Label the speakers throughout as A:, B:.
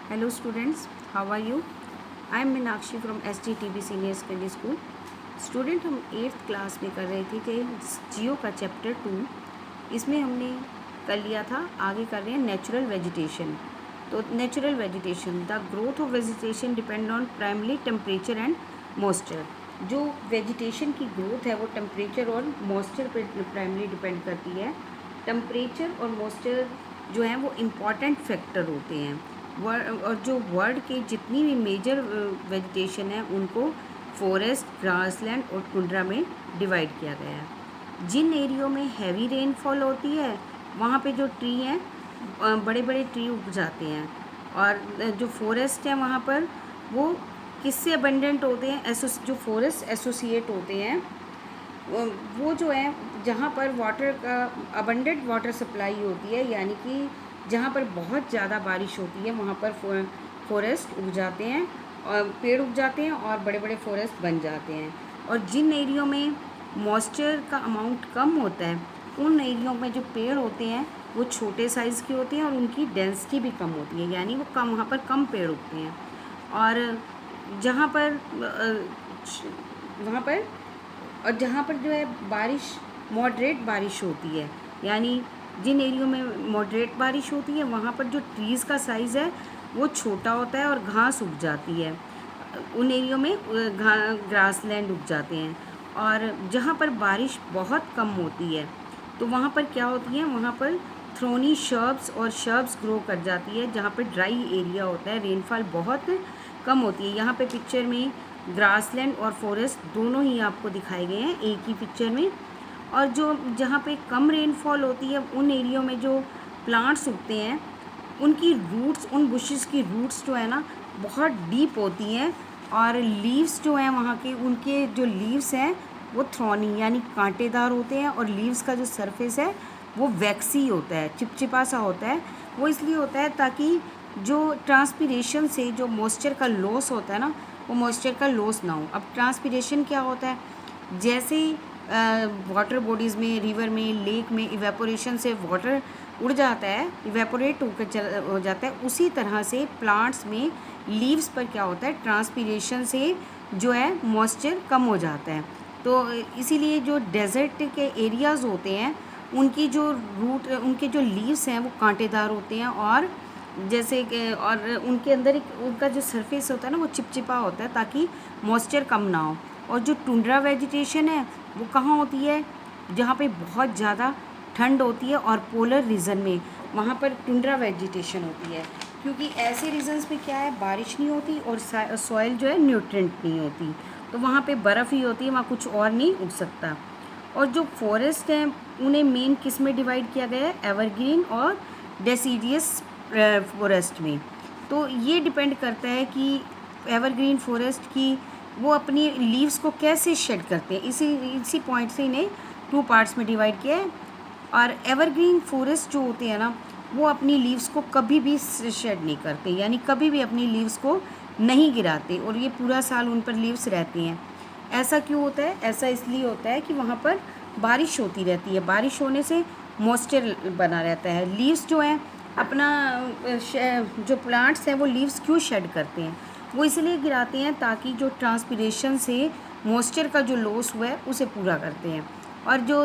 A: Hello students, how are you? I am Meenakshi from STTB Senior Secondary School. Student हम 8th class में कर रहे थे कि जियो का चैप्टर 2 इसमें हमने कर लिया था। आगे कर रहे हैं नेचुरल वेजिटेशन। तो natural vegetation, the growth of vegetation depend on primary temperature and moisture. जो वेजिटेशन की ग्रोथ है वो टेम्परेचर और मॉइस्चर पर प्राइमरी डिपेंड करती है। टेम्परेचर और मॉइस्चर जो हैं वो इम्पॉर्टेंट फैक्टर होते हैं। और जो वर्ल्ड के जितनी भी मेजर वेजिटेशन है उनको फॉरेस्ट, ग्रासलैंड और टुंड्रा में डिवाइड किया गया है। जिन एरियो में हैवी रेनफॉल होती है वहाँ पे जो ट्री हैं बड़े बड़े ट्री उग जाते हैं, और जो फॉरेस्ट है वहाँ पर वो किससे अबंडेंट होते हैं, जो फॉरेस्ट एसोसिएट होते हैं वो जो है जहाँ पर वाटर का अबंडेंट वाटर सप्लाई होती है, यानी कि जहाँ पर बहुत ज़्यादा बारिश होती है वहाँ पर फॉरेस्ट उग जाते हैं और पेड़ उग जाते हैं और बड़े बड़े फॉरेस्ट बन जाते हैं। और जिन एरियो में मॉइस्चर का अमाउंट कम होता है उन एरियो में जो पेड़ होते हैं वो छोटे साइज़ के होते हैं और उनकी डेंसिटी भी कम होती है, यानी वो कम, वहाँ पर कम पेड़ उगते हैं। और जहाँ पर वहाँ पर और जहाँ पर जो है बारिश मॉडरेट बारिश होती है, यानी जिन एरियो में मॉडरेट बारिश होती है वहाँ पर जो ट्रीज़ का साइज़ है वो छोटा होता है और घास उग जाती है। उन एरियो में ग्रासलैंड उग जाते हैं। और जहाँ पर बारिश बहुत कम होती है तो वहाँ पर क्या होती है, वहाँ पर थ्रोनी शर्ब्स और शर्ब्स ग्रो कर जाती है। जहाँ पर ड्राई एरिया होता है, रेनफॉल बहुत कम होती है। यहाँ पे पिक्चर में ग्रासलैंड और फॉरेस्ट दोनों ही आपको दिखाए गए हैं एक ही पिक्चर में। और जो जहाँ पे कम रेनफॉल होती है उन एरियो में जो प्लांट्स उगते हैं उनकी रूट्स, उन बुशेस की रूट्स जो है ना बहुत डीप होती हैं, और लीव्स जो हैं वहाँ के, उनके जो लीव्स हैं वो थ्रॉनी यानी कांटेदार होते हैं, और लीव्स का जो सरफेस है वो वैक्सी होता है, चिपचिपा सा होता है। वो इसलिए होता है ताकि जो ट्रांसपीरेशन से जो मॉइस्चर का लॉस होता है ना वो मॉइस्चर का लॉस ना हो। अब ट्रांसपीरेशन क्या होता है, जैसे ही वाटर बॉडीज़ में, रिवर में, लेक में इवेपोरेशन से वाटर उड़ जाता है, इवेपोरेट होकर हो जाता है, उसी तरह से प्लांट्स में लीव्स पर क्या होता है, ट्रांसपीरेशन से जो है मॉइस्चर कम हो जाता है। तो इसीलिए जो डेजर्ट के एरियाज़ होते हैं उनकी जो रूट, उनके जो लीव्स हैं वो कांटेदार होते हैं, और जैसे कि और उनके अंदर एक उनका जो सरफेस होता है ना वो चिपचिपा होता है ताकि मॉइस्चर कम ना हो। और जो टुंड्रा वेजिटेशन है वो कहाँ होती है, जहाँ पे बहुत ज़्यादा ठंड होती है, और पोलर रीजन में वहाँ पर टुंड्रा वेजिटेशन होती है, क्योंकि ऐसे रीजन्स में क्या है, बारिश नहीं होती और सॉइल जो है न्यूट्रेंट नहीं होती, तो वहाँ पे बर्फ़ ही होती है, वहाँ कुछ और नहीं उग सकता। और जो फॉरेस्ट हैं उन्हें मेन किस में डिवाइड किया गया है, एवरग्रीन और डेसीडियस फॉरेस्ट में। तो ये डिपेंड करता है कि एवरग्रीन फॉरेस्ट की वो अपनी लीव्स को कैसे शेड करते हैं, इसी पॉइंट से इन्हें 2 पार्ट्स में डिवाइड किया है। और एवरग्रीन फॉरेस्ट जो होते हैं ना वो अपनी लीव्स को कभी भी शेड नहीं करते, यानी कभी भी अपनी लीव्स को नहीं गिराते, और ये पूरा साल उन पर लीव्स रहती हैं। ऐसा क्यों होता है, ऐसा इसलिए होता है कि वहाँ पर बारिश होती रहती है, बारिश होने से मॉइस्चर बना रहता है। लीव्स जो हैं अपना जो प्लांट्स हैं वो लीव्स क्यों शेड करते हैं, वो इसलिए गिराते हैं ताकि जो ट्रांसपीरेशन से मॉइस्चर का जो लॉस हुआ है उसे पूरा करते हैं। और जो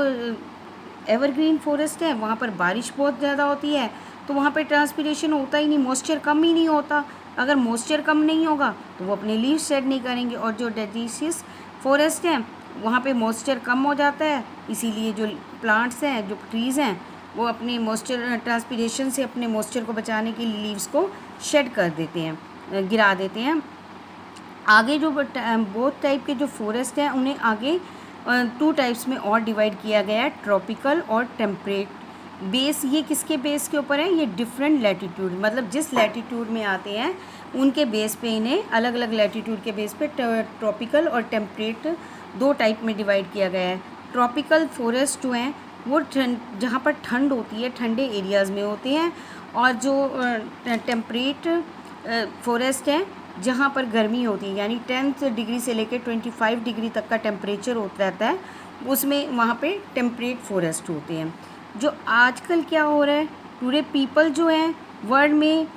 A: एवरग्रीन फॉरेस्ट है वहाँ पर बारिश बहुत ज़्यादा होती है तो वहाँ पर ट्रांसपीरेशन होता ही नहीं, मॉइस्चर कम ही नहीं होता। अगर मॉइस्चर कम नहीं होगा तो वो अपने लीव्स शेड नहीं करेंगे। और जो डेजिशियस फॉरेस्ट हैं वहाँ पे मॉइस्चर कम हो जाता है, इसीलिए जो प्लांट्स हैं, जो ट्रीज़ हैं, वो अपने मॉइस्चर ट्रांसपीरेशन से अपने मॉइस्चर को बचाने के लिए लीव्स को शेड कर देते हैं, गिरा देते हैं। आगे जो बोथ टाइप के जो फॉरेस्ट हैं उन्हें आगे 2 टाइप्स में और डिवाइड किया गया है, ट्रॉपिकल और टेम्परेट। बेस ये किसके बेस के ऊपर है, ये डिफरेंट लैटिट्यूड, मतलब जिस लैटिट्यूड में आते हैं उनके बेस पे इन्हें अलग अलग लैटिट्यूड के बेस पे ट्रॉपिकल और टेम्परेट 2 टाइप में डिवाइड किया गया है। ट्रॉपिकल फॉरेस्ट जो हैं वो जहाँ पर ठंड होती है, ठंडे एरियाज़ में होते हैं, और जो टेम्परेट फॉरेस्ट हैं जहाँ पर गर्मी होती है, यानी 10 डिग्री से लेकर 25 डिग्री तक का टेम्परेचर होता रहता है, उसमें वहाँ पे टेम्परेट फॉरेस्ट होते हैं। जो आजकल क्या हो रहा है, टुडे पीपल जो हैं वर्ल्ड में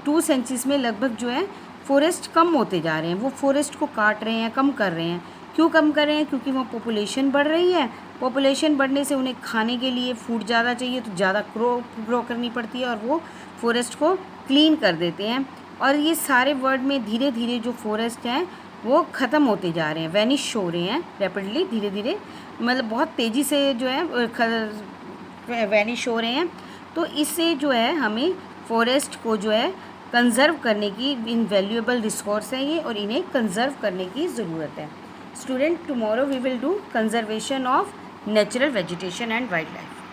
A: 2 सेंचुरीज में लगभग जो है फॉरेस्ट कम होते जा रहे हैं, वो फॉरेस्ट को काट रहे हैं, कम कर रहे हैं। क्यों कम कर रहे हैं? क्योंकि वहाँ पॉपुलेशन बढ़ रही है, पॉपुलेशन बढ़ने से उन्हें खाने के लिए फूड ज़्यादा चाहिए, तो ज़्यादा ग्रो करनी पड़ती है और वो फॉरेस्ट को क्लीन कर देते हैं। और ये सारे वर्ल्ड में धीरे धीरे जो फॉरेस्ट हैं वो ख़त्म होते जा रहे हैं, वैनिश हो रहे हैं रैपिडली, धीरे धीरे, मतलब बहुत तेज़ी से जो है वैनिश हो रहे हैं। तो इससे जो है हमें फॉरेस्ट को जो है कंज़र्व करने की, इनवैल्यूएबल रिसोर्स है ये, और इन्हें कंज़र्व करने की ज़रूरत है। Student, tomorrow we will do conservation of natural vegetation and wild life.